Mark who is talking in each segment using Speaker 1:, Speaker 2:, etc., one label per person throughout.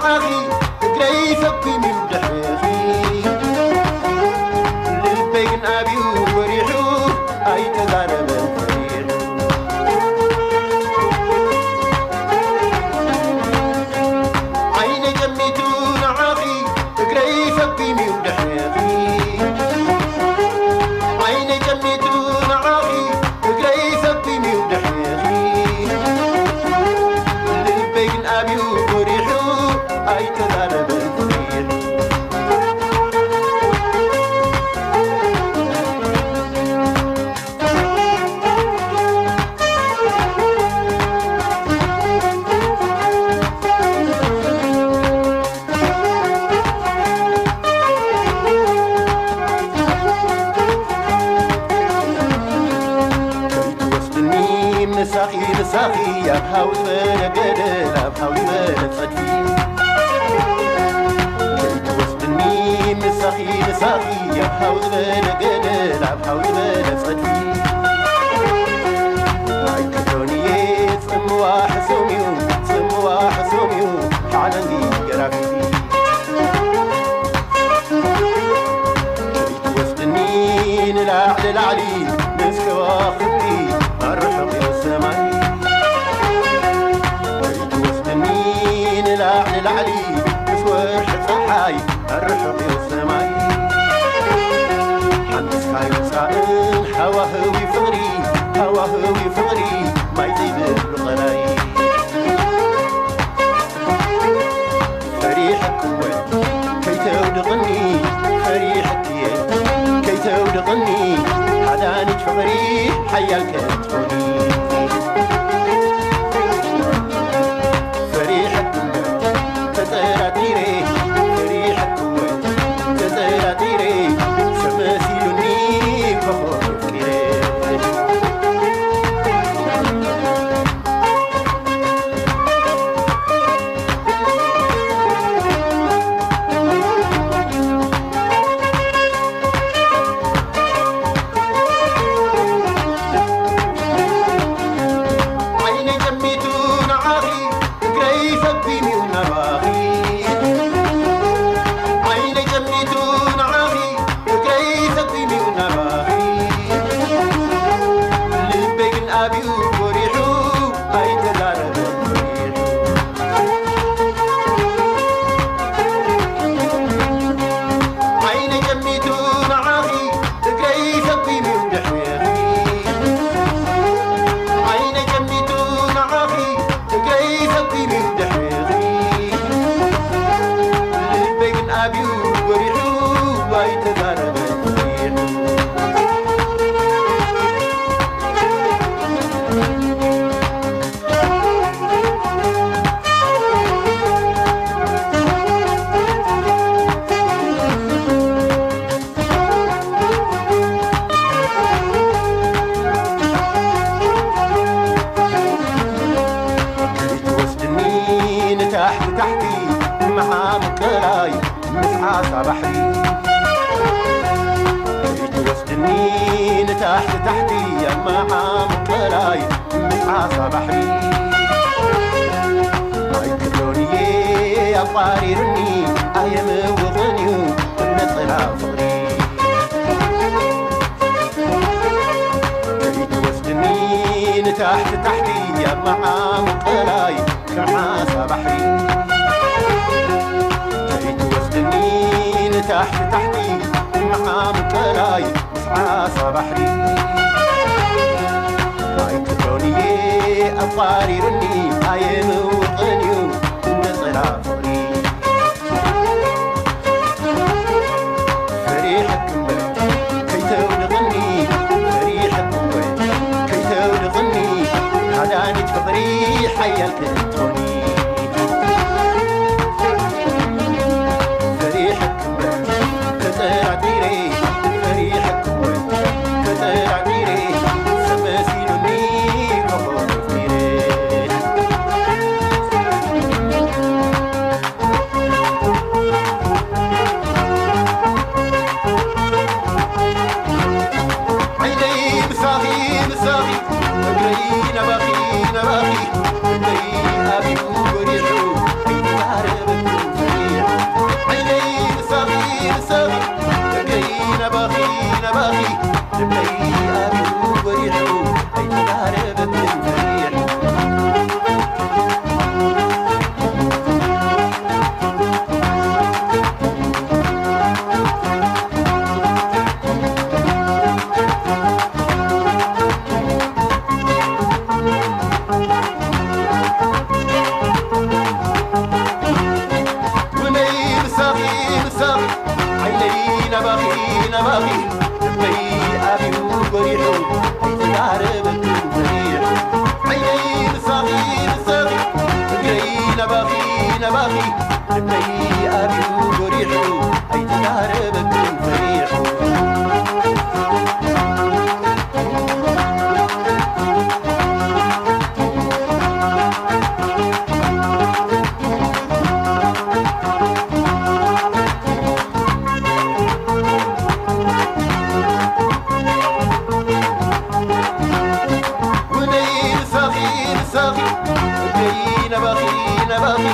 Speaker 1: نعاغي تقري فكي من دحيخي للبين أبي وريحو أي تغارب الفريق عيني جميتو نعاغي تقري فكي من دحيخي عيني جميتو نعاغي تقري فكي من دحيخي للبين أبي وريحو أي تغارب الفريق مساخي يا بحاول بلا قدر بحاول بلا تصدفي كنت وسطني مساخي يا بحاول بلا قدر بحاول بلا تصدفي عيكتوني سموا حسوميو حالني قرافي كنت وسطني نلعب للعلي مسك واخدي الرحم يا السماي نلعب للعلي مسوح صحاي الرحم يا السماي حمس كاي وسائل هواهوي فغري ما يطيب الغلاي فريحك وين كي تودغني فريحك كي تودغني عدانك فغري حيالك توني فريحك تزراتيري فريحك تزراتيري سمسيلني فخور فكري تحتي مع مكراي مسعى بحري توسدني تحتي مع مكراي مسعى بحري هاي كلوني أفاريرني أيام وغنيو نطلع فغري توسدني تحتي مع مكراي كعاسى بحري تحتي مع مكراي مسعى بحري هاي كلوني أفاريرني أيام وغنيو نطلع فغري فريحك كي تودغني فريحك كي تودغني هداني تفغري حيالك توني فريحك كترعتيري فريحك كترعتيري سمسيلني كفور فيري عيني بساغي أبري نباخي عيني أبي عربك فريح عيني مساغي مساغي اجري نباغي نباغي لبي أبي وريحو عيد عربك فريح نباغي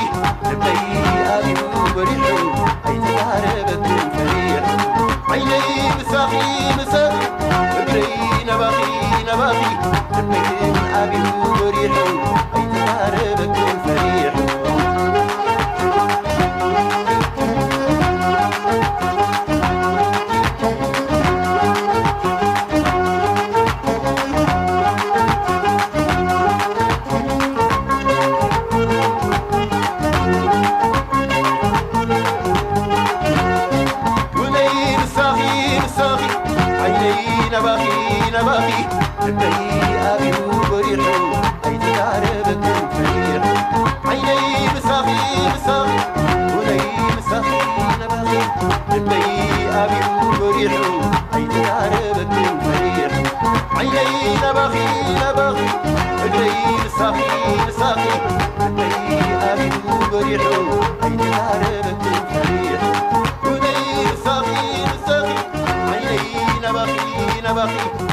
Speaker 1: لبي أبي وريحو عيد عربك فريح عيني مساغي مساغي اجري نباغي نباغي لبي أبي وريحو عيد عربك فريح نباغي نباغي لبي أبي وريحو عيد عربك فريح عيني مساغي مساغي ولي مساغي نباغي لبي أبي وريحو عيد عربك فريح عيني نباغي نباغي اجري مساغي مساغي لبي أبي وريحو عيد عربك فريح ولي مساغي مساغي عيني نباغي نباغي